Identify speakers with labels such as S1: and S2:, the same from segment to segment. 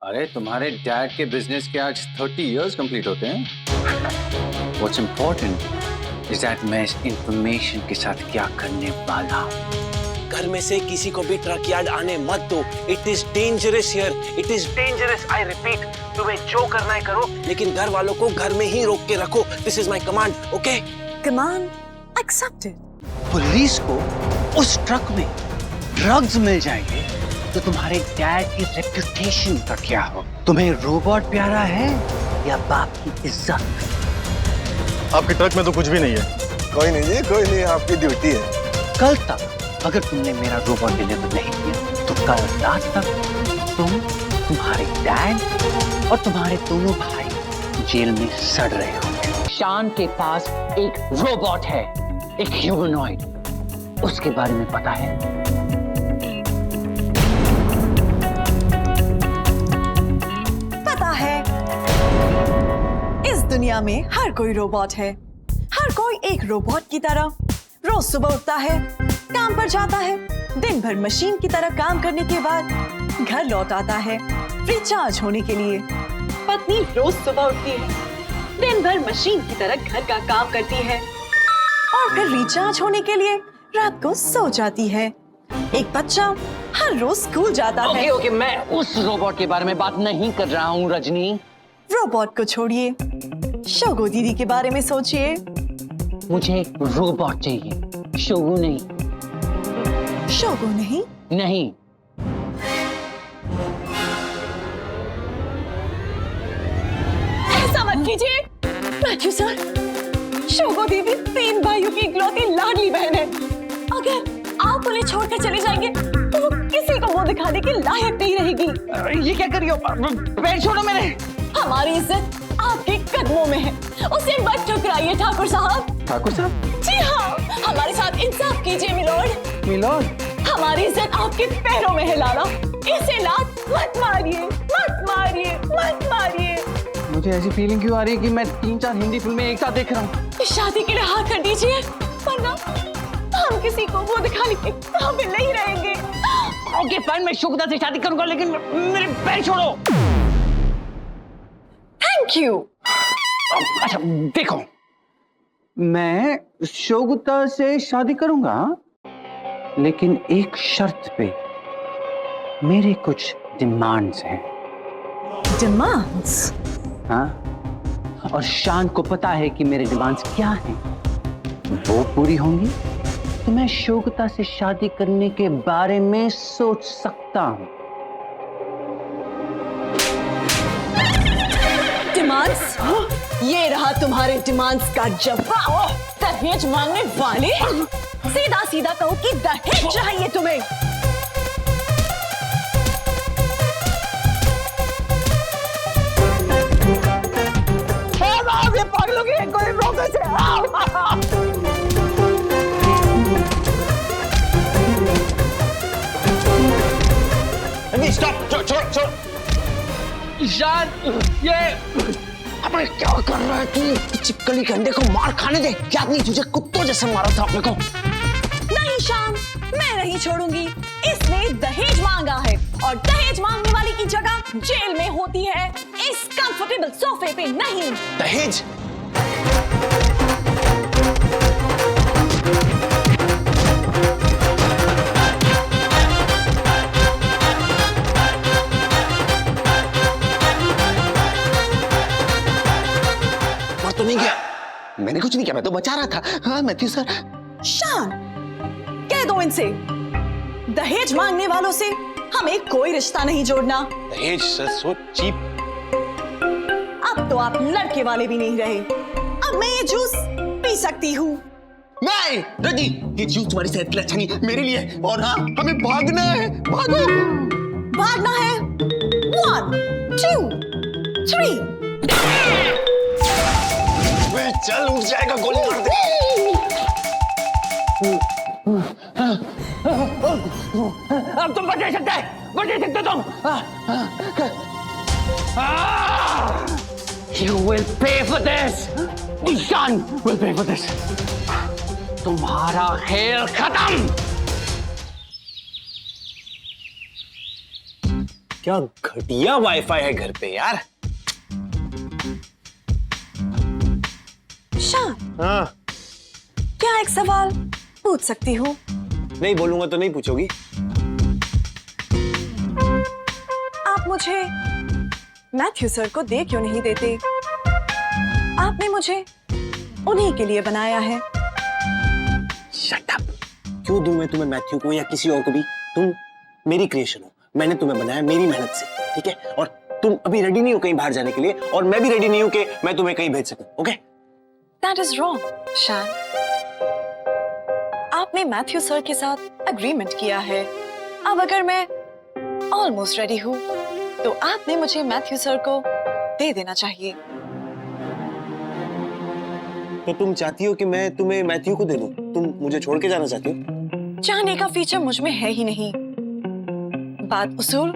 S1: अरे तुम्हारे डैड के बिजनेस के आज 30 इयर्स कंप्लीट होते हैं। What's important is that मैं इस इंफॉर्मेशन के साथ क्या करने वाला हूँ।
S2: घर में से किसी को भी ट्रक यार्ड आने मत दो। It is dangerous here, it is dangerous. I repeat, तुम्हें जो करना है करो, लेकिन घर वालों को घर में ही रोक के रखो। This is my command, okay?
S3: Command accepted.
S1: Police को उस ट्रक में ड्रग्स मिल जाएंगे तो तुम्हारे डैड की रेपुटेशन का क्या हो? तुम्हें रोबोट प्यारा है या बाप की इज्जत?
S4: आपके ट्रक में तो कुछ भी नहीं है।
S5: कोई नहीं जी, कोई नहीं, आपकी ड्यूटी है।
S1: कल तक अगर तुमने मेरा रोबोट डिलीवर नहीं किया तो कल रात तक तुम्हारे डैड और तुम्हारे दोनों भाई जेल में सड़ रहे होंगे। शान के पास एक रोबोट है, एक ह्यूमनॉइड। उसके बारे में पता है?
S3: पता है। इस दुनिया में हर कोई रोबोट है। हर कोई एक रोबोट की तरह रोज सुबह उठता है, काम पर जाता है, दिन भर मशीन की तरह काम करने के बाद घर लौट आता है रिचार्ज होने के लिए। पत्नी रोज सुबह उठती है, दिन भर मशीन की तरह घर का काम करती है और फिर रिचार्ज होने के लिए रात को सो जाती है। एक बच्चा हर रोज स्कूल जाता है।
S1: ओके, मैं उस रोबोट के बारे में बात नहीं कर रहा हूँ रजनी।
S3: रोबोट को छोड़िए, शोगो दीदी के बारे में सोचिए।
S1: मुझे रोबोट चाहिए, शोगो नहीं।
S3: शोगो नहीं?
S1: नहीं।
S3: ऐसा मत कीजिए मैथ्यू सर। शोगो दीदी 3 भाइयों की इकलौती लाडली बहन है। अगर आप उन्हें छोड़कर चले जाएंगे तो वो किसी को मुंह दिखाने के लायक नहीं रहेगी।
S1: ये क्या कर रही हो? पैर छोड़ो मेरे।
S3: हमारी इज्जत आपके कदमों में है, उसे मत ठुकराइए ठाकुर साहब।
S1: ठाकुर साहब?
S3: जी हाँ, हमारे साथ इंसाफ कीजिए मिलोड।
S1: मिलोड?
S3: हमारी इज्जत आपके पैरों में है लाला। इसे लात मत मारिए, मत मारिए, मत मारिए।
S1: मुझे ऐसी फीलिंग क्यों आ रही है कि मैं 3-4 हिंदी फिल्में एक साथ देख रहा हूँ।
S3: इस शादी के लिए हाँ कर दीजिए, वरना हम किसी को मुंह दिखाने के काबिल नहीं रहेंगे।
S1: ओके फाइन, मैं शुक्ता से शादी करूंगा, लेकिन मेरे पैर छोड़ो।
S3: Thank you.
S1: अच्छा देखो, मैं शोगुता से शादी करूंगा, लेकिन एक शर्त पे। मेरे कुछ डिमांड्स हैं।
S3: डिमांड्स?
S1: हाँ, और शान को पता है कि मेरे डिमांड्स क्या हैं। वो पूरी होंगी तो मैं शोगुता से शादी करने के बारे में सोच सकता हूँ।
S3: डिमांड्स? ये रहा तुम्हारे डिमांड्स का जवाब। दहेज मांगने वाले, सीधा सीधा कहो कि दहेज चाहिए तुम्हें।
S1: पागलों की कोई रोके से।
S2: स्टॉप, छोड़।
S1: ईशान, ये अबे क्या कर रहा है तू?
S2: चिपकली गंडे को मार खाने दे। याद नहीं तुझे कुत्तों जैसे मारा था अपने को?
S3: नहीं शान, मैं नहीं छोड़ूंगी। इसने दहेज मांगा है और दहेज मांगने वाली की जगह जेल में होती है, इस कंफर्टेबल सोफे पे नहीं।
S2: दहेज? मर तो नहीं गया? मैंने कुछ नहीं किया, मैं तो बचा रहा था। हाँ मैथ्यू सर।
S3: शान, कह दो इनसे, दहेज मांगने वालों से हमें कोई रिश्ता नहीं जोड़ना।
S2: दहेज सर सो चीप।
S3: अब तो आप लड़के वाले भी नहीं रहे। अब मैं ये जूस पी सकती हूँ।
S2: नहीं रजी, ये जूस तुम्हारी सेहत के लिए अच्छा नहीं, मेरे लिए है। और हाँ, हमें भागना है। भागो।
S3: भागना है। 1, 2, 3।
S2: वे चल, उठ जाएगा, गोली मार दे।
S1: अब तुम बच नहीं सकते तुम। You will pay for this. Ishan will pay for this. तुम्हारा खेल खत्म।
S2: क्या घटिया वाईफाई है घर पे यार।
S3: शान,
S2: हाँ,
S3: क्या एक सवाल पूछ सकती हूँ?
S2: नहीं बोलूंगा तो नहीं पूछोगी?
S3: आप मुझे मैथ्यू सर को दे क्यों नहीं देते? आपने मुझे उन्हीं के लिए बनाया है।
S2: Shut up. क्यों दूं मैं तुम्हें मैथ्यू को या किसी और को भी? तुम मेरी क्रिएशन हो, मैंने तुम्हें बनाया मेरी मेहनत से, ठीक है? और तुम अभी रेडी नहीं हो कहीं बाहर जाने के लिए, और मैं भी रेडी नहीं हूं कि मैं तुम्हें कहीं भेज सकूं, ओके?
S3: That is wrong, शान। आपने मैथ्यू सर के साथ एग्रीमेंट किया है। अब अगर मैं ऑलमोस्ट रेडी हूँ, तो आपने मुझे मैथ्यू सर को दे देना चाहिए।
S2: तो तुम चाहती हो कि मैं तुम्हें मैथ्यू को दे दूं? तुम मुझे छोड़ के जाना चाहती हो?
S3: चाहने का फीचर मुझ में है ही नहीं। बात उसूल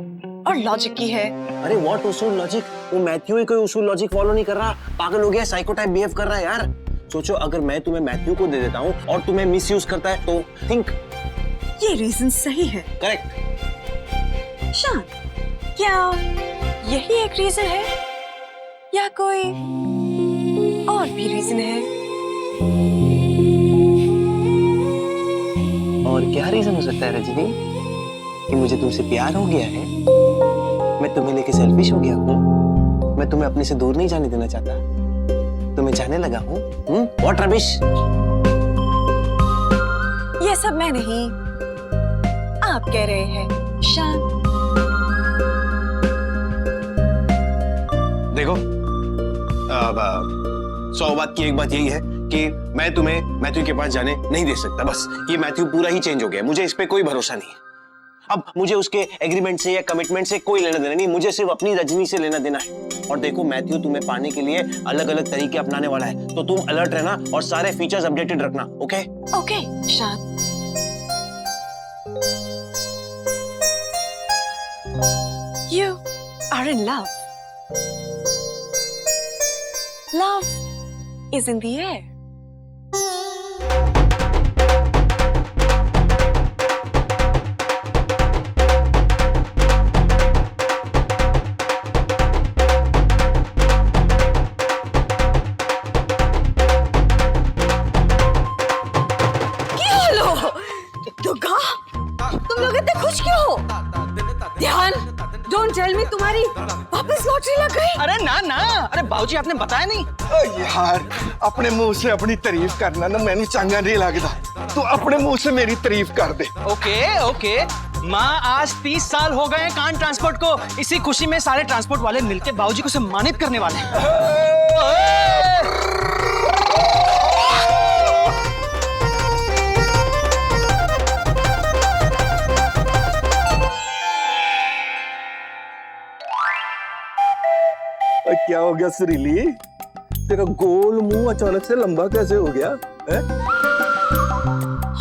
S3: और लॉजिक की है।
S2: अरे व्हाट उसूल लॉजिक? वो मैथ्यू ही कोई उसूल लॉजिक फॉलो नहीं कर रहा, पागल हो गया, साइको टाइप बिहेव कर रहा है यार। सोचो, अगर मैं तुम्हें मैथ्यू को दे देता हूँ और तुम्हें मिसयूज करता है तो थिंक।
S3: ये रीजन सही है।
S2: करेक्ट।
S3: शान, क्या यही एक रीजन है या कोई और भी रीजन है?
S2: और क्या रीजन हो सकता है रजनी? कि मुझे तुमसे प्यार हो गया है, मैं तुम्हें लेके सेल्फिश हो गया हूँ, मैं तुम्हें अपने से दूर नहीं जाने देना चाहता, तुम्हें चाहने लगा हूँ। What rubbish?
S3: ये सब मैं नहीं, आप कह रहे हैं शान।
S2: देखो, अब 100 बात की एक बात यही है कि मैं तुम्हें मैथ्यू के पास जाने नहीं दे सकता। बस ये मैथ्यू पूरा ही चेंज हो गया, मुझे इस पे कोई भरोसा नहीं है। अब मुझे उसके एग्रीमेंट से या कमिटमेंट से कोई लेना देना नहीं, मुझे सिर्फ अपनी रजनी से लेना देना है। और देखो, मैथ्यू तुम्हें पाने के लिए अलग अलग तरीके अपनाने वाला है, तो तुम अलर्ट रहना और सारे फीचर्स अपडेटेड रखना, ओके?
S3: ओके शान। You are in love. Love is in the air. तुम लोग इतने खुश क्यों हो? ध्यान, डोंट टेल मी तुम्हारी वापस लॉटरी लग गई।
S6: अरे ना ना, अरे बाबूजी आपने बताया नहीं।
S5: यार, अपने मुंह से अपनी तारीफ करना ना मैंने चंगा नहीं लगता। तू अपने मुंह से मेरी तारीफ कर दे।
S6: ओके ओके, माँ आज 30 साल हो गए कान ट्रांसपोर्ट को। इसी खुशी में सारे ट्रांसपोर्ट वाले मिलके बाबूजी को सम्मानित करने वाले हैं।
S5: क्या हो गया सुरीली? तेरा गोल मुंह अचानक से लंबा कैसे हो गया?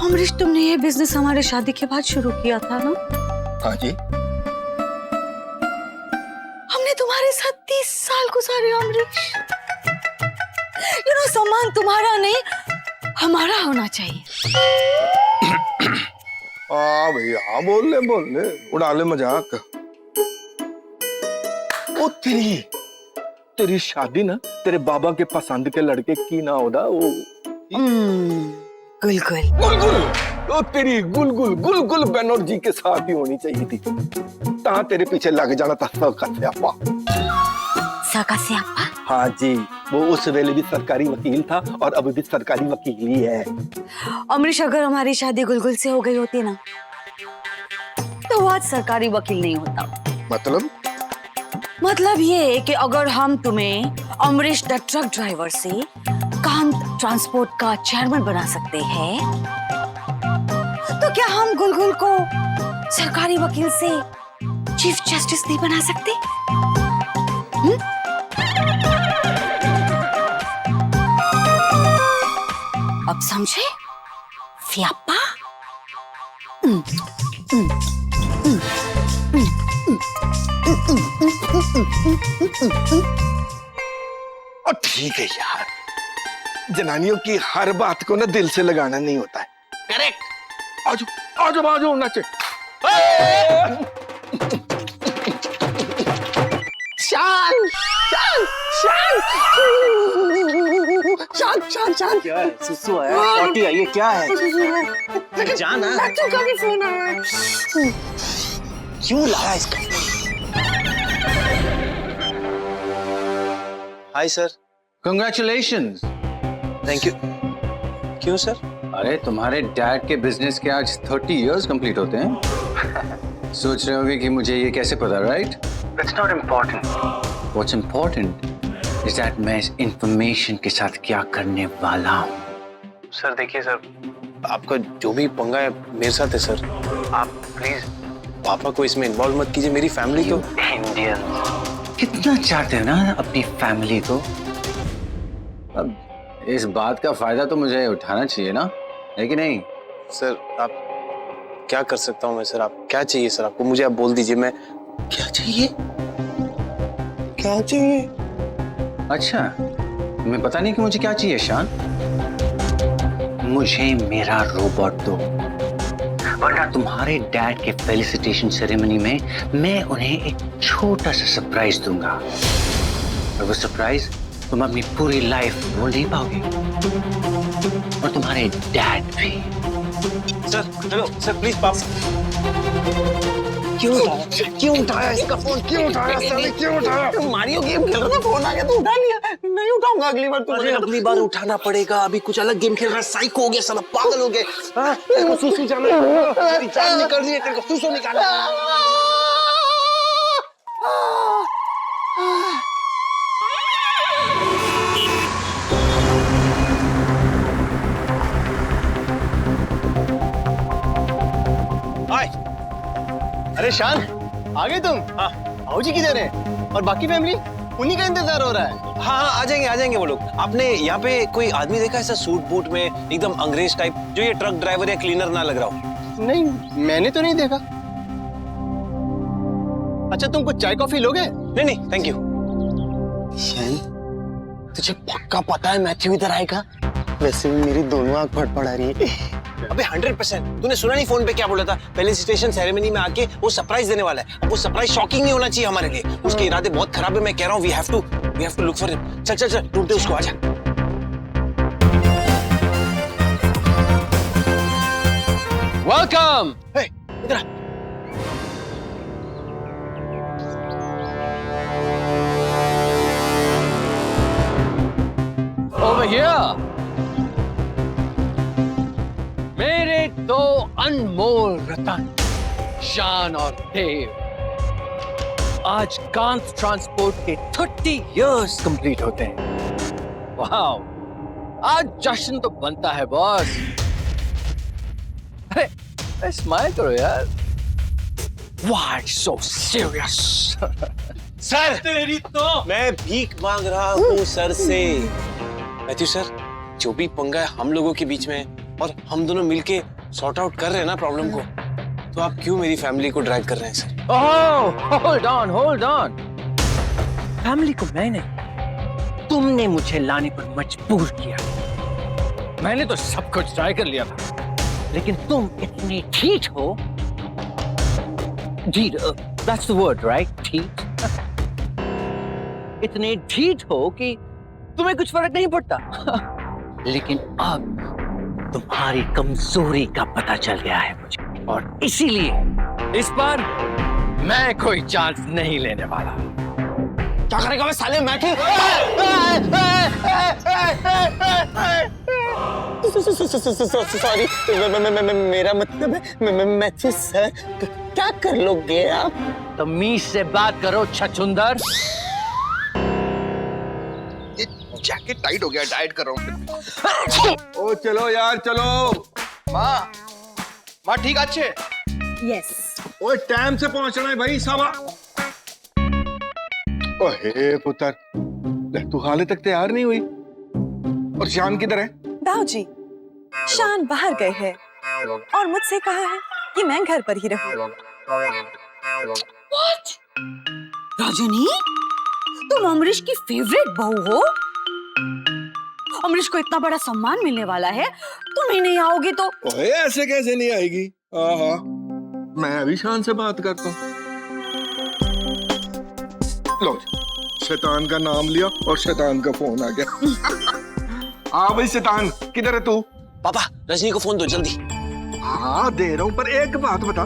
S7: अमरीश, तुमने ये बिजनेस हमारे शादी के बाद शुरू किया था ना?
S5: हाँ जी।
S7: हमने तुम्हारे साथ 30 साल गुजारे अमरीश। सम्मान तुम्हारा नहीं, हमारा होना चाहिए।
S5: हाँ भैया, बोल ले, उड़ा ले मजाक। ओ तेरी शादी ना तेरे बाबा के पसंद के लड़के की ना होता वो
S7: गुलगुल।
S5: गुलगुल, तो तेरी गुलगुल बनर्जी के साथ ही होनी चाहिए थी। ता तेरे पीछे लग जाना था स्यापा। हाँ जी, वो उस वेले भी सरकारी वकील था और अब भी सरकारी वकील ही है।
S7: अमरीश, अगर हमारी शादी गुलगुल से हो गई होती ना, तो वो आज सरकारी वकील नहीं होता। मतलब ये है कि अगर हम तुम्हें अमरीश द ट्रक ड्राइवर से कांत ट्रांसपोर्ट का चेयरमैन बना सकते हैं, तो क्या हम गुलगुल को सरकारी वकील से चीफ जस्टिस नहीं बना सकते? अब समझे फ्यापा?
S5: और ठीक है यार, जनानियों की हर बात को ना दिल से लगाना नहीं होता है। करेक्ट। आजो नाचे।
S2: शान शान शान शान शान
S6: क्या है? सुसु आया, पॉटी आई है, क्या है? जाना।
S2: बच्चों का भी फोन आया है। क्यों लाया इसका? Hi sir.
S1: Congratulations.
S2: Thank you. क्यों सर?
S1: अरे तुम्हारे डैड के बिजनेस के आज 30 इयर्स कंप्लीट होते हैं। सोच रहे होगे कि मुझे ये कैसे पता, right? It's not important. What's important is that मैं इस इंफॉर्मेशन के साथ क्या करने वाला हूँ।
S2: सर देखिए सर, आपका जो भी पंगा है मेरे साथ है सर। आप प्लीज पापा को इसमें इन्वॉल्व मत कीजिए, मेरी फैमिली को।
S1: इंडियन कितना चाहते हैं ना अपनी फैमिली को। अब इस बात का फायदा तो मुझे उठाना चाहिए ना, है कि नहीं?
S2: सर आप क्या कर सकता हूँ मैं सर? आप क्या चाहिए सर आपको? मुझे आप बोल दीजिए। मैं क्या चाहिए? क्या चाहिए?
S1: अच्छा, तुम्हें पता नहीं कि मुझे क्या चाहिए शान? मुझे मेरा रोबोट दो, वरना तुम्हारे डैड के फेलिसिटेशन सेरेमनी में मैं उन्हें एक छोटा सा सरप्राइज दूंगा, और वो सरप्राइज तुम अपनी पूरी लाइफ भूल नहीं पाओगे, और तुम्हारे डैड भी।
S2: सर हेलो सर, प्लीज पापा। क्यों उठाया इसका फोन? क्यों उठाया सर? क्यों उठाया? मारियो गेम खेल रहा था, फोन आ गया तो उठा लिया। नहीं उठाऊंगा अगली बार तो।
S5: अरे अगली बार उठाना पड़ेगा। अभी कुछ अलग गेम खेल रहा है। साइको हो गया साला, पागल हो गए। तेरे को सुसु जाना है, तेरी जान निकल रही है, तेरे को सुसु निकालना है।
S6: हाय। अरे शान, आ गए तुम? हाँ। भाऊजी किधर है? और बाकी फैमिली? उन्हीं का इंतजार हो रहा है।
S2: हाँ आ जाएंगे वो लोग। आपने यहाँ पे कोई आदमी देखा ऐसा सूट बूट में एकदम अंग्रेज टाइप, जो ये ट्रक ड्राइवर या क्लीनर ना लग रहा हो?
S6: नहीं, मैंने तो नहीं देखा। अच्छा, तुम कुछ चाय कॉफी लोगे?
S2: नहीं थैंक यू।
S5: तुझे पक्का पता है मैथ्यू इधर आएगा? वैसे भी मेरी दोनों आंख फड़फड़ा रही है।
S2: अबे 100%। तूने सुना नहीं फोन पे क्या बोला था? फेलिसिटेशन सेरेमनी में आके वो सरप्राइज देने वाला है। अब वो सरप्राइज शॉकिंग नहीं होना चाहिए हमारे लिए। उसके इरादे बहुत खराब है। मैं कह रहा हूँ we have to look for him. चल ढूंढते उसको, आजा।
S6: वेलकम।
S2: इधर आ।
S6: Over here. मेरे दो अनमोल रतन शान और देव आज कांत ट्रांसपोर्ट के 30 इयर्स कंप्लीट होते हैं। वाओ, आज जश्न तो बनता है बॉस। अरे स्माइल करो यार। Why so serious?
S2: सर तेरी तो मैं भीख मांग रहा हूँ सर से। मैथ्यू सर, जो भी पंगा है हम लोगों के बीच में है, और हम दोनों मिलके सॉर्ट आउट कर रहे हैं ना प्रॉब्लम को, तो आप क्यों मेरी फैमिली को ड्रैग कर रहे हैं sir?
S6: Oh, hold on. Family को मैंने, तुमने मुझे लाने पर मजबूर किया। मैंने तो सब कुछ ट्राई कर लिया था, लेकिन तुम इतने ठीक हो। ढीठ, that's the word, right? ढीठ। इतने ढीठ हो कि तुम्हें कुछ फर्क नहीं पड़ता। लेकिन अब तुम्हारी कमजोरी का पता चल गया है मुझे, और इसीलिए इस बार मैं कोई चांस नहीं लेने वाला।
S2: क्या करेगा मैं साले? मैथ्यू सॉरी, मेरा मतलब है मैथ्यू सर, क्या कर लोगे आप?
S6: तमीज से बात करो छछुंदर।
S5: जैकेट टाइट हो गया, डाइट कर रहा हूँ। ओ चलो यार चलो। माँ ठीक अच्छे?
S3: यस।
S5: ओए टाइम से पहुंचना है भाई साहब। ओहे पुत्र, तू हाले तक तैयार नहीं हुई। और शान किधर है?
S3: दाऊजी, शान बाहर गए हैं और मुझसे कहा है कि मैं घर पर ही रहूं।
S7: What? रजनी, तुम अमरीश की फेवरेट बहू हो। अमरीश को इतना बड़ा सम्मान मिलने वाला है, तुम ही नहीं आओगे तो?
S5: ओए ऐसे कैसे नहीं आएगी? हाँ, मैं अभी शान से बात करता हूँ। लो
S8: शैतान का नाम लिया और शैतान का फोन आ गया। हाँ भाई शैतान, किधर है तू?
S2: पापा रजनी को फोन दो जल्दी।
S8: हाँ दे रहा हूँ, पर एक बात बता,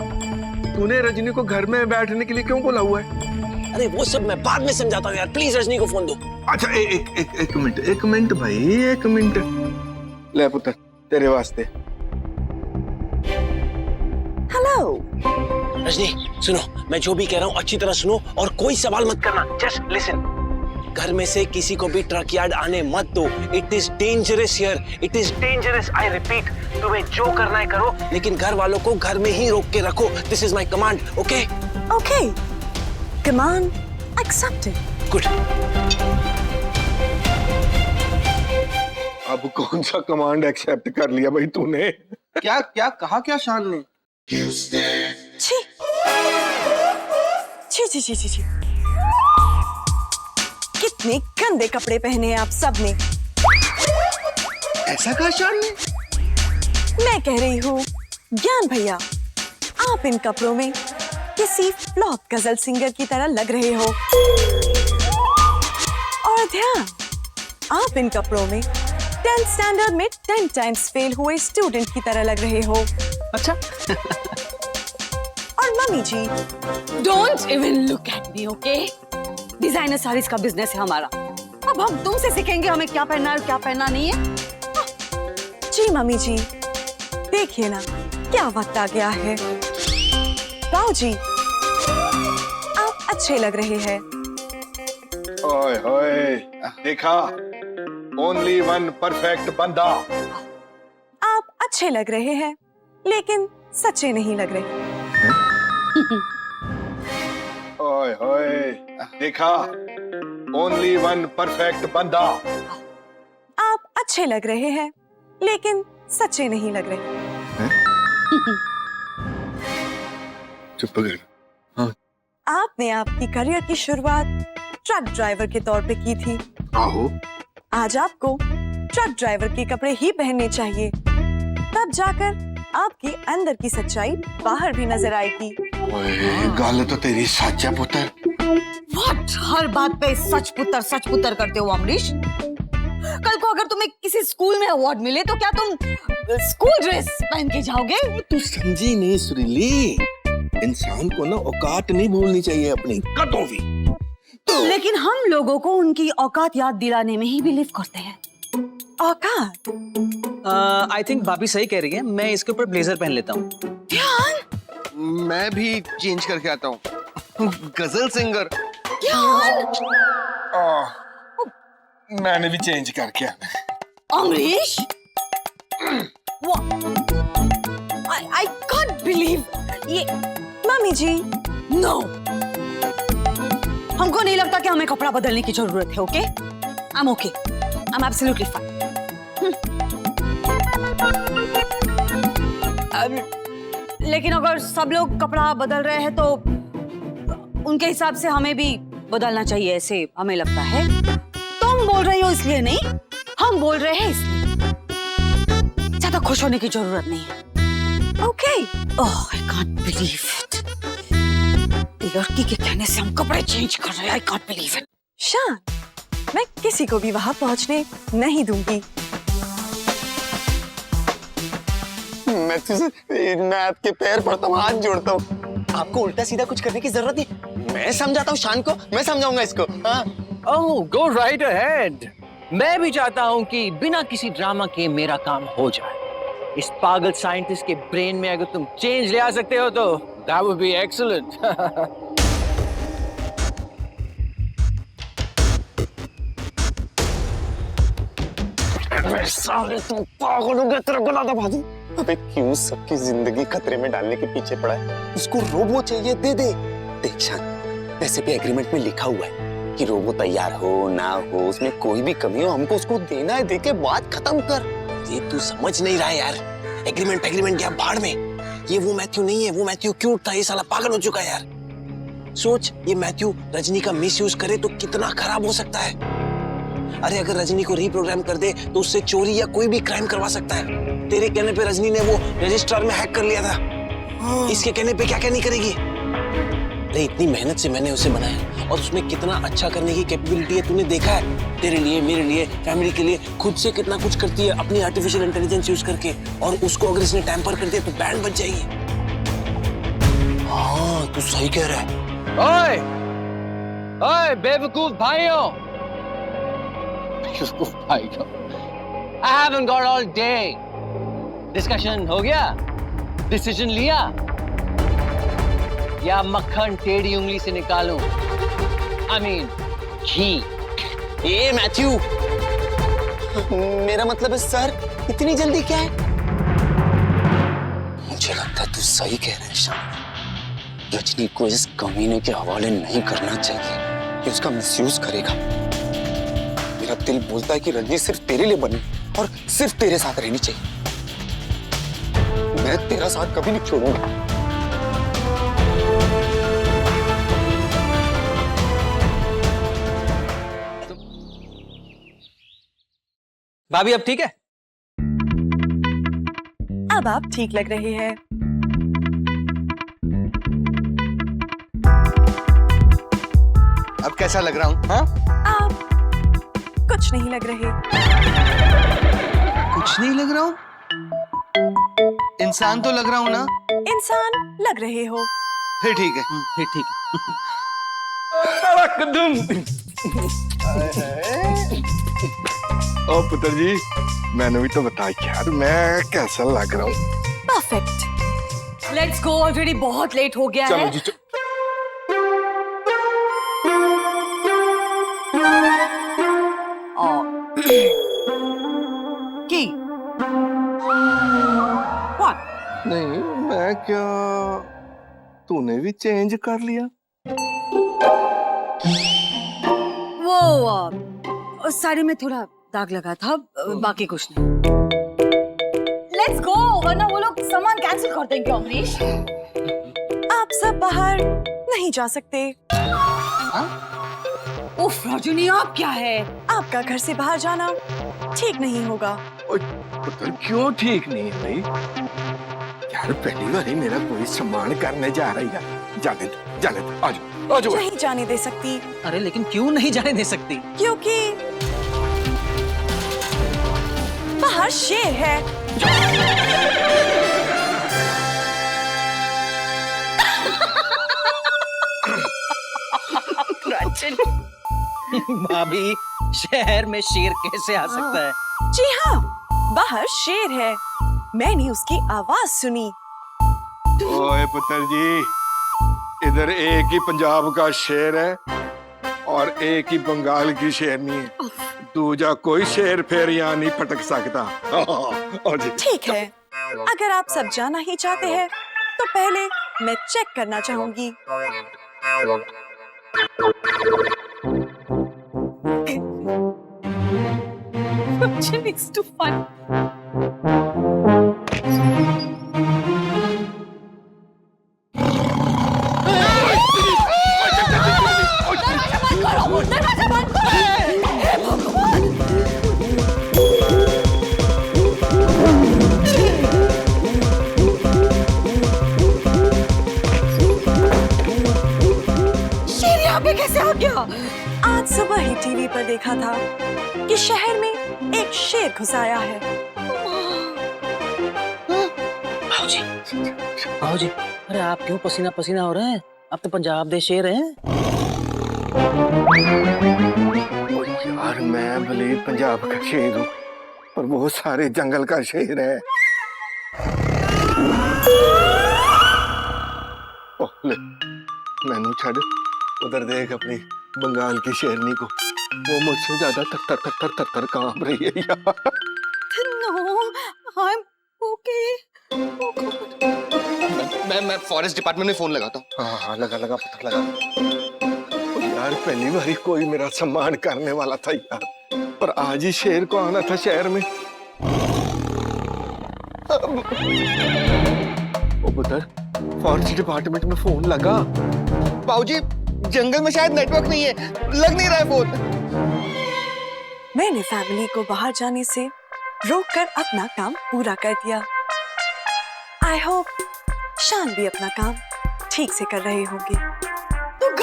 S8: तूने रजनी को घर में बैठने के लिए क्यों बोला हुआ है?
S2: अरे वो सब मैं बाद में समझाता हूँ यार, प्लीज रजनी को फोन दो।
S8: अच्छा एक मिनट भाई, एक मिनट। ले पुत्र तेरे वास्ते।
S3: हेलो।
S2: रजनी सुनो, मैं जो भी कह रहा हूँ अच्छी तरह सुनो और कोई सवाल मत करना, जस्ट लिसन। घर में से किसी को भी ट्रक यार्ड आने मत दो। It is dangerous here, it is dangerous, I repeat. तुम्हें जो करना है करो, लेकिन घर वालों को घर में ही रोक के रखो। This is my command, okay?
S3: Okay, command accepted.
S2: Good.
S8: अब कौन सा कमांड एक्सेप्ट कर लिया भाई तूने?
S5: क्या क्या कहा क्या शान ने?
S3: छी छी छी छी छी छी। कितने गंदे कपड़े पहने हैं आप सब ने।
S5: ऐसा कहा शान ने?
S3: मैं कह रही हूँ ज्ञान भैया, आप इन कपड़ों में किसी फ्लॉप गजल सिंगर की तरह लग रहे हो। और ध्यान, आप इन कपड़ों में 10th स्टैंडर्ड में 10 टाइम्स फेल हुए स्टूडेंट की तरह लग रहे हो।
S6: अच्छा।
S3: और mummy ji,
S7: don't even look at me, okay? Designer saris का बिजनेस है हमारा। अब हम तुमसे सीखेंगे हमें क्या पहनना है और क्या पहनना नहीं है।
S3: जी मम्मी जी, देखिए ना क्या वक्त आ गया है। बाऊ जी, आप अच्छे लग रहे हैं।
S8: ओए होए, देखा, ओनली वन परफेक्ट बंदा।
S3: आप अच्छे लग रहे हैं, लेकिन सच्चे नहीं लग रहे।
S8: ओए होए, देखा, ओनली वन परफेक्ट बंदा।
S3: आप अच्छे लग रहे हैं, लेकिन सच्चे नहीं लग रहे।
S8: चुप कर।
S3: आपने आपकी करियर की शुरुआत ट्रक ड्राइवर के तौर पे की थी।
S8: आहो।
S3: आज आपको ट्रक ड्राइवर के कपड़े ही पहनने चाहिए, तब जाकर आपकी अंदर की सच्चाई बाहर भी नजर आएगी।
S8: ओए, गल तो तेरी सच है पुत्र।
S7: What? हर बात पे सच पुत्र करते हो अमरीश। कल को अगर तुम्हें किसी स्कूल में अवार्ड मिले तो क्या तुम स्कूल ड्रेस पहन के जाओगे?
S5: तू समझी नहीं सुरीली, इंसान को ना औकात नहीं भूलनी चाहिए अपनी कतों भी।
S7: लेकिन हम लोगों को उनकी औकात याद दिलाने में ही बिलीव करते हैं।
S3: औकात?
S9: आई थिंक भाभी सही कह रही है, मैं इसके ऊपर ब्लेजर पहन लेता हूँ।
S7: ध्यान,
S5: मैं भी चेंज करके आता हूँ। गजल सिंगर।
S7: ध्यान,
S8: मैंने भी चेंज करके आना।
S7: अमरीश, I can't believe ये।
S3: मम्मी जी,
S7: No, हमको नहीं लगता कि हमें कपड़ा बदलने की जरूरत है। Okay, I'm okay, I'm absolutely fine। लेकिन अगर सब लोग कपड़ा बदल रहे हैं तो उनके हिसाब से हमें भी बदलना चाहिए, ऐसे हमें लगता है। तुम बोल रही हो इसलिए नहीं, हम बोल रहे हैं इसलिए। ज्यादा खुश होने की जरूरत नहीं है।
S3: Okay.
S7: Oh, I can't believe it। लड़की के कहने से हम कपड़े चेंज कर रहे हैं। I can't believe it।
S3: शान, मैं किसी को भी वहां पहुंचने नहीं दूंगी।
S5: मैं आपके पैर पड़ता हूँ, हाथ जोड़ता हूँ। आपको उल्टा सीधा कुछ करने की जरूरत नहीं। मैं समझाता हूँ शान को, मैं समझाऊंगा इसको। हाँ।
S6: ओह, गो राइट अहेड। मैं भी चाहता हूं कि बिना किसी ड्रामा के मेरा काम हो जाए। इस पागल साइंटिस्ट के ब्रेन में अगर तुम चेंज ले आ सकते हो तो दैट वुड बी एक्सीलेंट।
S5: साले तुम पागल हो गए, तेरा गला दबा दूं। अबे क्यों सबकी जिंदगी खतरे में डालने के पीछे पड़ा है? उसको रोबो चाहिए, दे दे। देख शान, वैसे भी एग्रीमेंट में लिखा हुआ है कि रोबो तैयार हो ना हो, उसमें कोई भी कमी हो हमको उसको देना है, दे के बात खत्म कर। ये तू समझ नहीं रहा है यार। एग्रीमेंट क्या भाड़ में। ये वो मैथ्यू नहीं है, वो मैथ्यू क्यूट था, ये साला पागल हो चुका है यार। सोच, ये मैथ्यू रजनी का मिसयूज करे तो कितना खराब हो सकता है। अरे अगर रजनी को रीप्रोग्राम कर दे तो उससे चोरी या कोई भी क्राइम करवा सकता है। तेरे कहने पे रजनी ने वो रजिस्ट्रार में हैक कर लिया था। इसके कहने पे क्या क्या नहीं करेगी।
S2: अरे इतनी मेहनत से मैंने उसे बनाया और उसमें कितना अच्छा करने की कैपेबिलिटी है तूने देखा है। तेरे लिए, मेरे लिए, फैमिली के लिए खुद से कितना कुछ करती है अपनी आर्टिफिशियल इंटेलिजेंस यूज करके, और उसको अगर इसने टैम्पर कर दिया तो बैंड बच जाएगी। हाँ तू सही कह रहा है।
S6: ओए ओए बेवकूफ भाइयों, बेवकूफ भाइयों, I haven't got all day. Discussion हो गया? डिसीजन लिया? या मक्खन टेढ़ी उंगली से निकालूं? I mean, ghee.
S5: A Matthew, मेरा मतलब है सर, इतनी जल्दी क्या है? मुझे लगता है तू सही कह रहा है शाम। रजनी को इस कमीने के हवाले नहीं करना चाहिए, कि उसका मिसयूज करेगा। मेरा दिल बोलता है कि रजनी सिर्फ तेरे लिए बनी और सिर्फ तेरे साथ रहनी चाहिए। मैं तेरा साथ कभी नहीं छोड़ूंगा।
S9: भाभी अब ठीक है?
S3: अब आप ठीक लग रहे हैं।
S8: अब कैसा लग रहा हूँ? हाँ?
S3: आप कुछ नहीं लग रहे।
S8: कुछ नहीं लग रहा हूँ? इंसान तो लग रहा हूँ ना?
S3: इंसान लग रहे हो।
S8: फिर ठीक है।
S9: फिर ठीक है।
S8: ओ पुत्र जी, मैंने भी तो बताया यार मैं कैसा लग रहा हूँ।
S3: परफेक्ट।
S7: लेट्स गो, ऑलरेडी बहुत लेट हो गया
S8: चलो
S7: है।
S8: जी
S7: की What?
S8: नहीं, मैं क्या, तूने भी चेंज कर लिया?
S7: वो साड़ी में थोड़ा दाग लगा था, बाकी कुछ नहीं। लेट्स गो, वरना वो लोग सामान कैंसिल कर देंगे अमरीश।
S3: आप सब बाहर नहीं जा सकते।
S7: उफ रजनी, आप क्या है?
S3: आपका घर से बाहर जाना ठीक नहीं होगा।
S8: ओए, पुत्र क्यों ठीक नहीं है भाई? यार पहली बार ही मेरा कोई सम्मान करने जा रही है। जाने दो, आ जाओ।
S3: नहीं जाने दे सकती।
S9: अरे लेकिन क्यों नहीं जाने दे सकती?
S3: क्योंकि बाहर शेर है।
S9: भाभी, शहर में शेर कैसे आ सकता है?
S3: जी हाँ, बाहर शेर है। मैंने उसकी आवाज सुनी।
S8: ओए पुत्र जी, इधर एक ही पंजाब का शेर है और एक ही बंगाल की शेरनी है। दूजा कोई शेर फिर यहाँ नहीं फटक सकता। और जी
S3: ठीक है, अगर आप सब जाना ही चाहते हैं तो पहले मैं चेक करना चाहूंगी। It's too fun. शेर यहाँ पे कैसे आ गया? आज सुबह ही टीवी पर देखा था कि शहर में एक शेर घुस आया है।
S9: भाजी, अरे आप क्यों पसीना पसीना हो रहे हैं? आप तो पंजाब दे शेर हैं।
S8: यार मैं भले पंजाब का शेर हूँ, पर वो सारे जंगल का शेर है। ओह ले, मैनू छड़, उधर देख अपनी बंगाल की शेरनी को। वो मुझसे ज्यादा थर कांप रही है यार।
S3: No, I'm okay.
S5: मैं फॉरेस्ट डिपार्टमेंट में फोन लगाता हूँ।
S8: हाँ लगा पता लगा। ओ यार पहली बार कोई मेरा सम्मान करने वाला था यार, पर आज ही शेर को आना था शहर में। ओ पुत्र, फॉरेस्ट डिपार्टमेंट में फोन लगा।
S5: बाबूजी, जंगल में शायद नेटवर्क नहीं है, लग नहीं रहा है फोन।
S3: मैंने फैमिली को बाहर जाने से रोककर अपना काम पूरा कर दिया। आई होप शान भी अपना काम ठीक से कर रहे होंगे।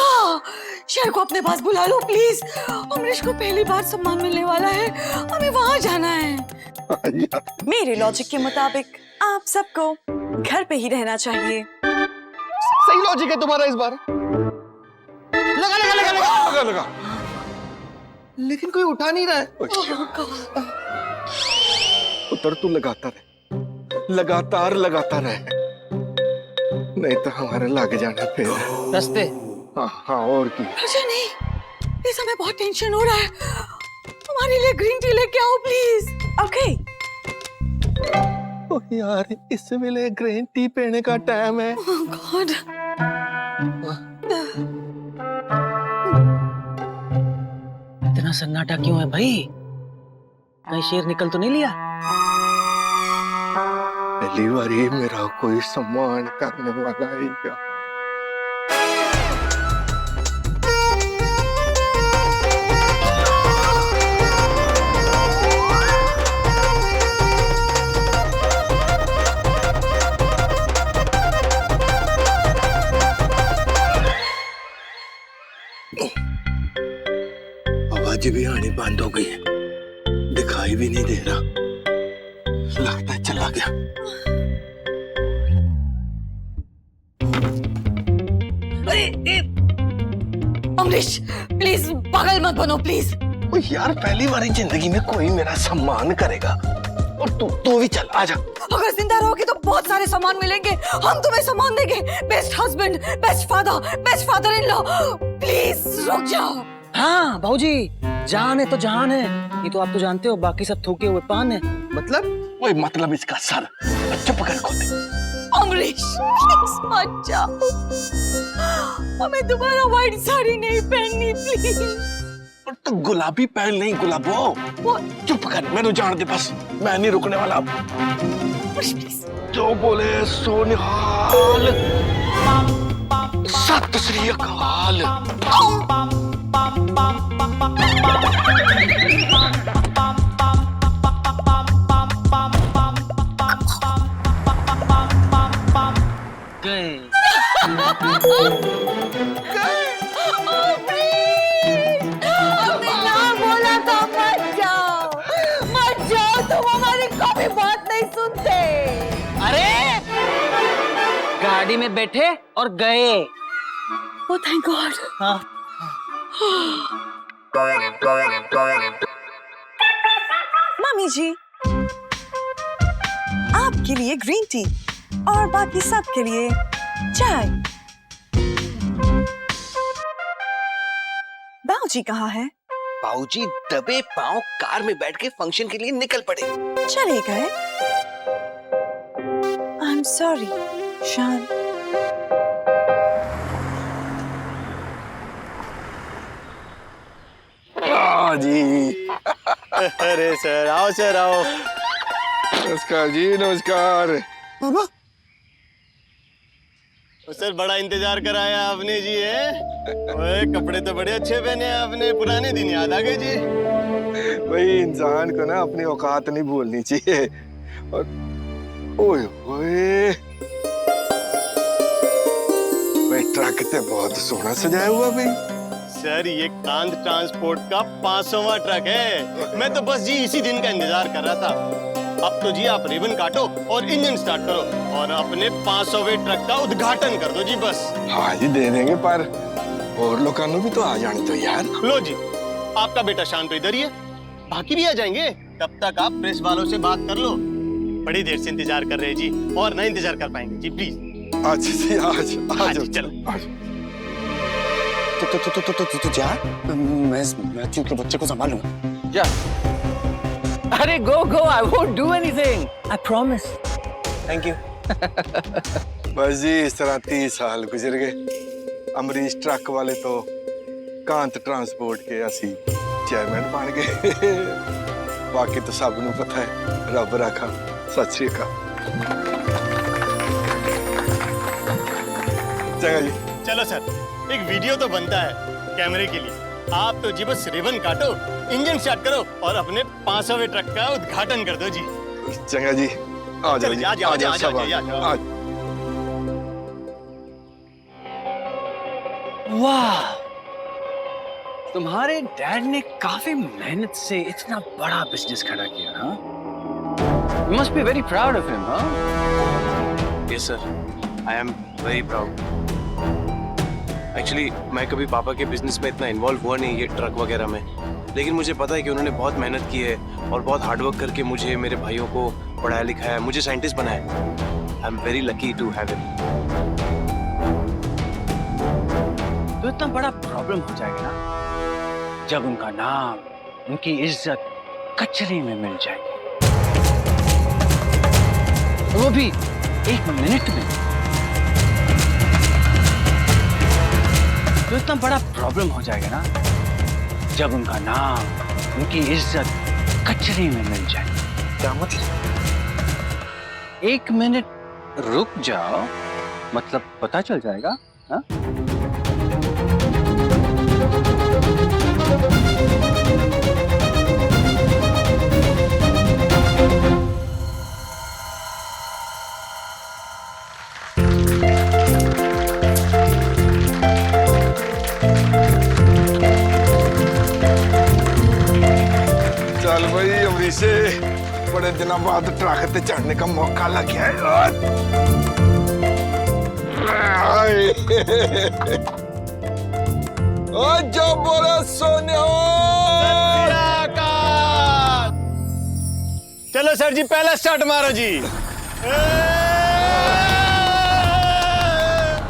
S7: वाह, शेर को अपने पास बुला लो प्लीज। अमरीश को पहली बार सम्मान मिलने वाला है, हमें वहां जाना है।
S3: मेरे लॉजिक के मुताबिक आप सबको घर पे ही रहना चाहिए।
S4: सही लॉजिक है तुम्हारा इस बार। लगा लगा लगा लगा लगा लगा, लेकिन कोई उठा नहीं रहा है। उतर तू लगाता रहे, लगातार लगाता रहे, नहीं तो हमारे लागे जाना फिर।
S9: रास्ते
S4: हाँ हाँ, और की।
S7: मुझे नहीं, इस समय बहुत टेंशन हो रहा है। हमारे लिए ग्रीन टी लेके आओ प्लीज।
S3: ओके
S4: ओ यार, इस वेले ग्रीन टी पीने का टाइम है।
S7: गॉड,
S9: इतना सन्नाटा क्यों है भाई? कहीं शेर निकल तो नहीं लिया?
S4: पहली बारी मेरा कोई सम्मान करने वाला है क्या? आवाज भी आनी बंद हो गई है, दिखाई भी नहीं दे रहा, लगता है चला गया।
S7: अमरीश प्लीज पागल मत बनो प्लीज।
S4: ओ यार, पहली बार जिंदगी में कोई मेरा सम्मान करेगा, और तू भी चल, आजा।
S7: अगर जिंदा रहोगे तो बहुत सारे सम्मान मिलेंगे, हम तुम्हें सम्मान देंगे। Best husband, best father in law. Please रुक जाओ।
S9: हाँ भाऊजी, जान है तो जहान है, ये तो आप तो जानते हो, बाकी सब थूके हुए पान है।
S4: मतलब वही मतलब इसका सर। चुप कर खोते।
S7: अमरीश प्लीज मत जाओ, हमें दोबारा व्हाइट साड़ी नहीं पहननी प्लीज।
S4: और तो गुलाबी पहन नहीं, गुलाबो। चुप कर, मैं तो जान दे बस, मैं नहीं रुकने वाला। जो बोले सो निहाल, सत श्री अकाल।
S9: गए।
S7: हमने ना बोला था मत जाओ, तुम हमारी कभी बात नहीं सुनते।
S9: अरे गाड़ी में बैठे और गए।
S7: ओ थैंक गॉड।
S9: हाँ,
S3: मम्मी जी, आपके लिए ग्रीन टी और बाकी सब के लिए चाय। बाऊजी कहाँ है?
S2: बाबूजी दबे पांव कार में बैठ के फंक्शन के लिए निकल पड़े।
S3: चले गए? आई एम सॉरी शान।
S4: जी। अरे सर, आओ सर, आओ।
S8: नमस्कार जी, नमस्कार।
S4: बाबा,
S5: सर बड़ा इंतजार कराया आपने जी है। ओए कपड़े तो बड़े अच्छे पहने हैं आपने, पुराने दिन याद आ गए जी।
S8: भाई इंसान को ना अपनी औकात नहीं भूलनी चाहिए। और ओए ओए, भाई ट्रक तो बहुत सोहना सजाया हुआ भाई।
S5: सर ये कांत ट्रांसपोर्ट का 500वां ट्रक है। मैं तो बस जी इसी दिन का इंतजार कर रहा था। अब तो जी आप रिबन काटो और इंजन स्टार्ट करो और अपने 500वें ट्रक का उद्घाटन कर दो जी बस।
S8: हाँ जी दे देंगे, पर और लोगों को भी तो आ जाने तो यार।
S5: लो जी, आपका बेटा शान तो इधर ही है, बाकी भी आ जाएंगे। तब तक आप प्रेस वालों से बात कर लो। बड़ी देर से इंतजार कर रहे हैं जी, और ना इंतजार कर पाएंगे जी, प्लीज।
S8: अच्छा जी, आज
S5: हाँ
S8: आज
S5: जी, चलो। तो जा, मैं मैथ्यू के बच्चे को संभाल लूंगा।
S9: जा। अरे go go, I won't do anything, I promise.
S5: Thank you.
S8: बस जी इस तरह 30 साल गुजर गए। अमरीश ट्रक वाले तो कांत ट्रांसपोर्ट के असी चेयरमैन बन गए। बाकी तो सब नू पता है, रब रखा। सत श्री अकाल। चंगा जी।
S5: चलो सर, एक वीडियो तो बनता है कैमरे के लिए। आप तो जी बस रिबन काटो, इंजन स्टार्ट करो और अपने 500वें ट्रक का उद्घाटन कर दो जी।
S8: चंगा जी, आ जाओ जी,
S5: आ जाओ, आ जाओ,
S8: सब
S5: आ जाओ, आ जाओ।
S6: वाह, तुम्हारे डैड ने काफी मेहनत से इतना बड़ा बिजनेस खड़ा किया, हाँ? You must be very proud of him, हाँ?
S2: Yes sir, I am very proud. Actually मैं कभी पापा के बिजनेस में इतना इन्वॉल्व हुआ नहीं, ये ट्रक वगैरह में, लेकिन मुझे पता है कि उन्होंने बहुत मेहनत की है और बहुत हार्डवर्क करके मुझे, मेरे भाइयों को पढ़ाया लिखाया, मुझे साइंटिस्ट बनाया। I am very lucky to have him.
S6: तो इतना बड़ा प्रॉब्लम हो जाएगा ना जब उनका नाम, उनकी इज्जत कचरे में मिल जाएगी, वो भी 1 मिनट में। तो इतना बड़ा प्रॉब्लम हो जाएगा ना जब उनका नाम, उनकी इज्जत कचरे में मिल जाएगी। क्या मतलब? 1 मिनट रुक जाओ, मतलब पता चल जाएगा, हाँ?
S8: चल भाई अमरीश से बड़े दिनों बाद ट्रक पे चढ़ने का मौका लग गया है। ओ जो बोले सोने हो।
S2: चलो सर जी, पहला स्टार्ट मारो जी।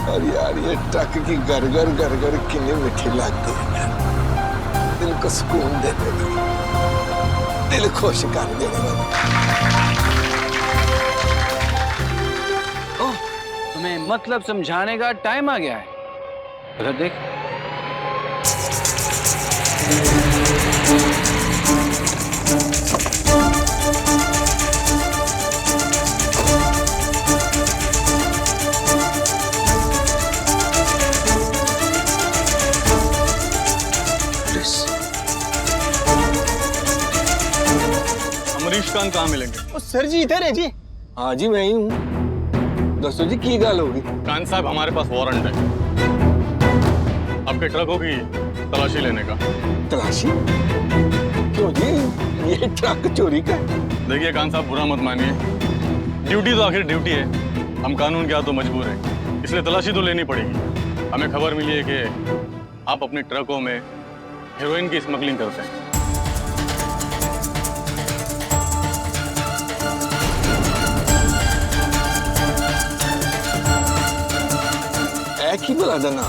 S8: अरे यार ये ट्रक की गरगर कितनी मीठी लगती है, दिल को सुकून देने वाली, दिल खुश कर देने वाली।
S6: ओह, तुम्हें मतलब समझाने का टाइम आ गया है। उधर देख।
S10: अमरीश खान कहाँ मिलेंगे?
S2: सर जी इधर है जी।
S8: हाँ जी मैं ही हूँ। दोस्तों जी की गल होगी?
S10: खान साहब हमारे पास वारंट है आपके ट्रकों की तलाशी लेने का।
S8: तलाशी? क्यों जी, ये ट्रक चोरी का?
S10: देखिए खान साहब बुरा मत मानिए, ड्यूटी तो आखिर ड्यूटी है, हम कानून के हाथ तो मजबूर हैं, इसलिए तलाशी तो लेनी पड़ेगी। हमें खबर मिली है कि आप अपने ट्रकों में हेरोइन की स्मगलिंग करते हैं।
S8: की बुला देना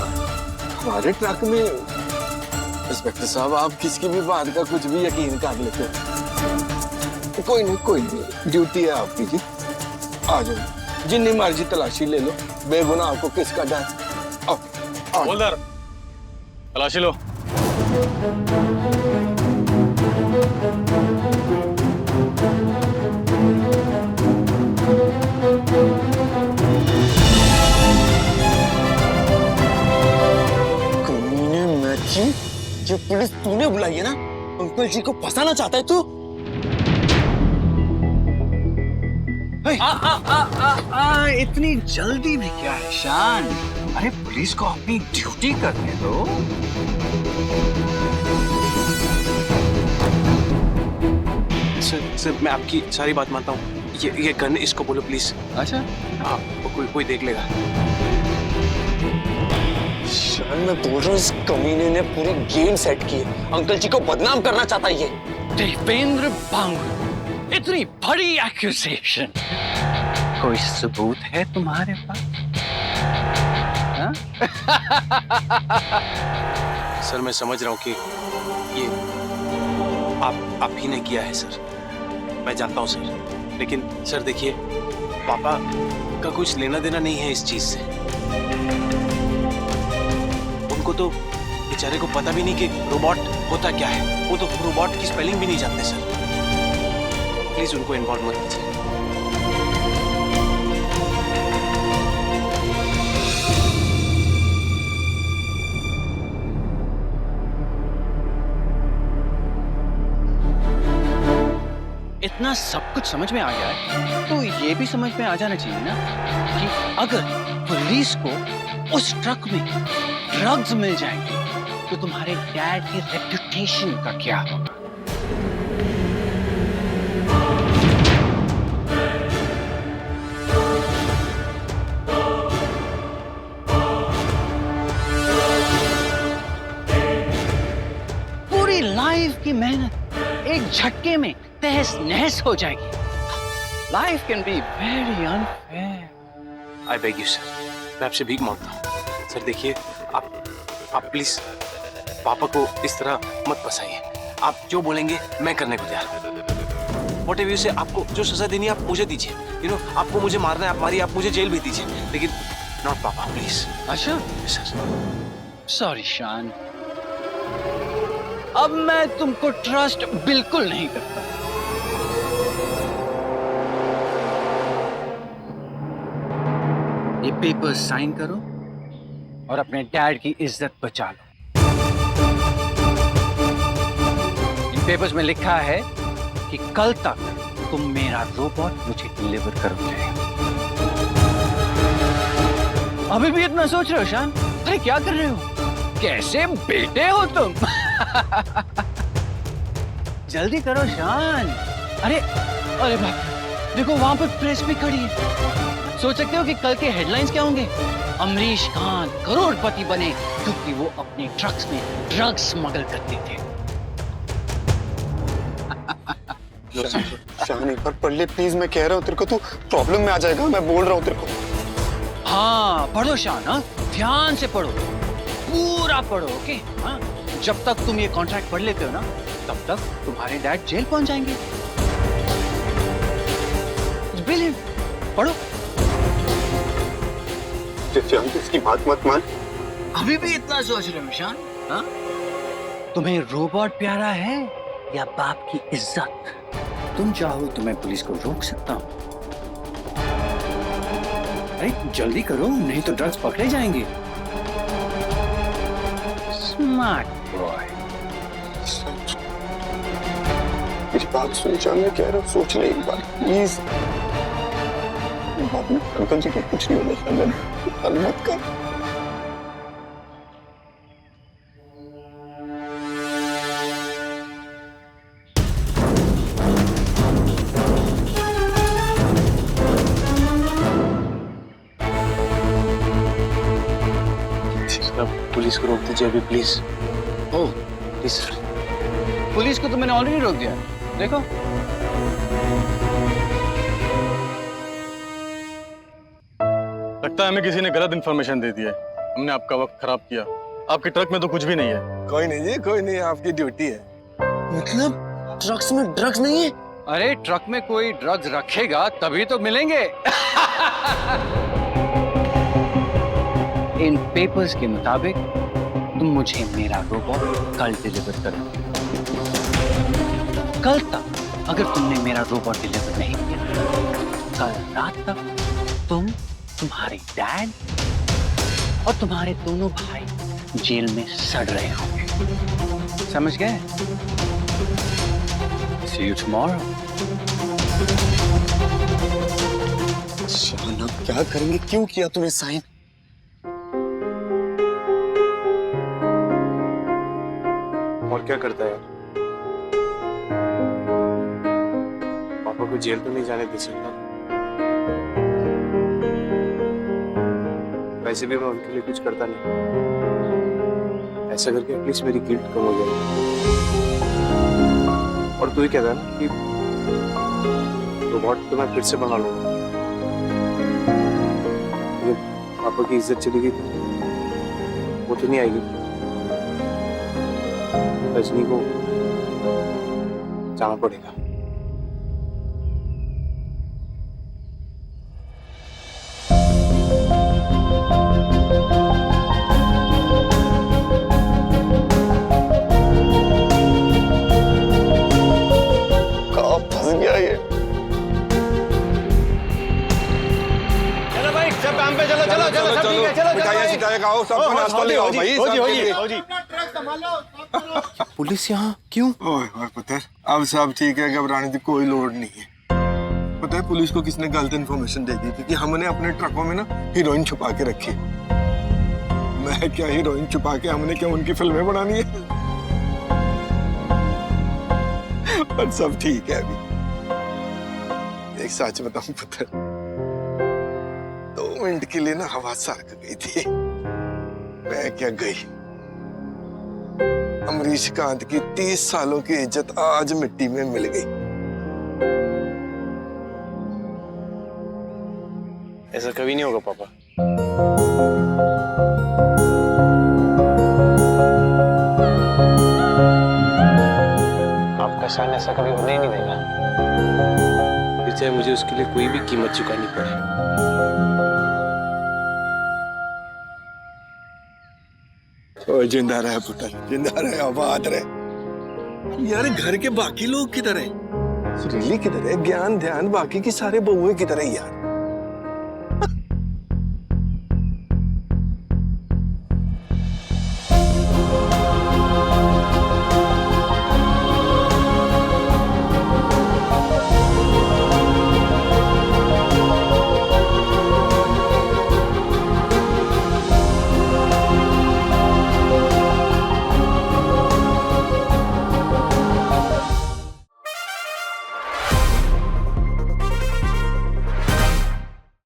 S8: हमारे ट्रक में। इंस्पेक्टर साहब आप किसकी भी बात का कुछ भी यकीन कर लेते हैं। कोई नहीं, ड्यूटी है आपकी जी। आ जाओ, जितनी मर्जी तलाशी ले लो, बेगुनाह आपको किसका डर। आओ, आओ।
S10: बोलदार, तलाशी लो।
S5: जो पुलिस तूने बुलाई है ना, अंकल जी को फंसाना चाहता है तू?
S6: इतनी जल्दी भी क्या है शान? अरे पुलिस को अपनी ड्यूटी करने दो।
S2: सर मैं आपकी सारी बात मानता हूँ। ये गन इसको बोलो प्लीज।
S6: अच्छा,
S2: हाँ, कोई देख लेगा।
S5: शान मैं बोल रहा हूँ, इस कमीने ने पूरी गेम सेट की है, अंकल जी को बदनाम करना चाहता है ये।
S6: देवेंद्र बांगु, इतनी बड़ी एक्यूजेशन, कोई सबूत है तुम्हारे पास? हाँ?
S2: सर मैं समझ रहा हूँ कि ये आप ही ने किया है सर, मैं जानता हूँ सर, लेकिन सर देखिए, पापा का कुछ लेना देना नहीं है इस चीज से। उनको तो बेचारे को पता भी नहीं कि रोबोट होता क्या है, वो तो रोबोट की स्पेलिंग भी नहीं जानते सर। प्लीज उनको इन्वॉल्व मत कीजिए।
S6: इतना सब कुछ समझ में आ गया है तो ये भी समझ में आ जाना चाहिए ना कि अगर पुलिस को
S1: उस ट्रक में ड्रग्स मिल जाएंगे तो तुम्हारे डैड की रेपुटेशन का क्या होगा? पूरी लाइफ की मेहनत एक झटके में तहस नहस हो जाएगी। Life can be very unfair.
S2: I beg you sir, मैं आपसे भीख मांगता हूँ सर। देखिए आप प्लीज पापा को इस तरह मत फंसाइए। आप जो बोलेंगे मैं करने को तैयार हूँ। व्हाट एवर यू से, आपको जो सजा देनी है आप मुझे दीजिए। यू नो, आपको मुझे मारना है आप मारिए, आप मुझे जेल भी दीजिए, लेकिन नॉट पापा प्लीज।
S1: अच्छा
S2: सर
S1: सॉरी शान, अब मैं तुमको ट्रस्ट बिल्कुल नहीं करता। ये पेपर्स साइन करो और अपने डैड की इज्जत बचा लो। इन पेपर्स में लिखा है कि कल तक तुम मेरा रोबोट मुझे डिलीवर करोगे। अभी भी इतना सोच रहे हो शान? अरे क्या कर रहे हो? कैसे बेटे हो तुम? जल्दी करो शान। अरे अरे बाप, देखो वहां पर प्रेस भी खड़ी है। सोच सकते हो कि कल के हेडलाइंस क्या होंगे? अमरीश खान करोड़पति बने क्योंकि वो अपने ट्रक्स में ड्रग्स स्मगल करते थे।
S5: शान एक बार पढ़ ले प्लीज, मैं कह रहा हूँ तेरे को, तू प्रॉब्लम में आ जाएगा, मैं बोल रहा हूँ तेरे को।
S1: हाँ पढ़ो शान, हाँ ध्यान से पढ़ो, पूरा पढ़ो, ओके? हाँ, जब तक तुम ये कॉन्ट्रैक्ट पढ़ लेते हो ना, तब तक तुम्हारे डैड जेल पहुंच जाएंगे। ब्रिलियंट, पढ़ो।
S5: शान तू इसकी बात मत मान।
S1: अभी भी इतना सोच रहे हो शान? हाँ? तुम्हें रोबोट प्यारा है या बाप की इज्जत? तुम चाहो तो मैं पुलिस को रोक सकता हूँ। अरे जल्दी करो, नहीं तो ड्रग्स पकड़े जाएंगे। Smart boy.
S5: मेरी बात सुन शान, मैं कह रहा हूँ सोच ले एक बार प्लीज। बाद में अंकल जी को कुछ नहीं होगा शान, मत कर।
S2: पुलिस को रोक दीजिए अभी please.
S1: Oh
S2: please sir.
S1: Police को तो मैंने ऑलरेडी रोक दिया, देखो।
S10: लगता है हमें किसी ने गलत इन्फॉर्मेशन दे दी है। हमने आपका वक्त खराब किया। आपके ट्रक में तो कुछ भी नहीं है।
S8: कोई नहीं जी, कोई नहीं, आपकी ड्यूटी है।
S2: मतलब ट्रक्स में ड्रग्स नहीं है?
S1: अरे ट्रक में कोई ड्रग्स रखेगा तभी तो मिलेंगे। इन पेपर्स के मुताबिक तुम मुझे मेरा रोबोट कल डिलीवर करो। कल तक अगर तुमने मेरा रोबोट डिलीवर नहीं किया, कल रात तक तुम, तुम्हारे डैड और तुम्हारे दोनों भाई जेल में सड़ रहे होंगे। समझ गए? See you tomorrow.
S5: शान अब क्या करेंगे? क्यों किया तूने साइन?
S2: और क्या करता है? पापा को जेल तो नहीं जाने दे सकता। वैसे भी मैं उनके लिए कुछ करता नहीं। ऐसा करके एटलीस्ट मेरी गिल्ट कम हो जाएगी। और तू ही कहता है ना कि रोबोट तो मैं फिर से बना लूंगा। पापा की इज्जत चली गई तो वो तो नहीं आएगी। रजनी को जाना पड़ेगा।
S5: कहाँ फंस गया ये?
S2: चलो भाई, सब काम पे चलो, चलो चलो, सब ठीक है, चलो
S8: मिठाइयाँ सिठाइयाँ खाओ, सबको नाश्ता ले आओ भाई।
S2: हो जी। पुलिस यहाँ क्यों?
S8: ओए ओए पुत्र, अब सब ठीक है, घबराने की कोई लोड़ नहीं है। पता है पुलिस को किसने गलत इन्फॉर्मेशन दे दी थी कि हमने अपने ट्रकों में ना हीरोइन छुपा के रखी। मैं क्या हीरोइन छुपा के हमने क्या उनकी फिल्में बनानी है? पर सब ठीक है अभी। एक सच बताऊं पुत्र, 2 मिनट के लिए ना हवा सरक गई थी। मैं क्या गई, अमरीश कांत की 30 सालों की इज्जत आज मिट्टी में मिल गई।
S2: ऐसा कभी नहीं होगा पापा। आपका शान ऐसा कभी होने ही नहीं देगा, फिर चाहे मुझे उसके लिए कोई भी कीमत चुकानी पड़े।
S8: ओ जिंदा रहे पुत्र, जिंदा रहे, आबाद रहे। यार घर के बाकी लोग किधर है? सुरीली किधर है? ज्ञान ध्यान बाकी की सारे बहुएं किधर है यार?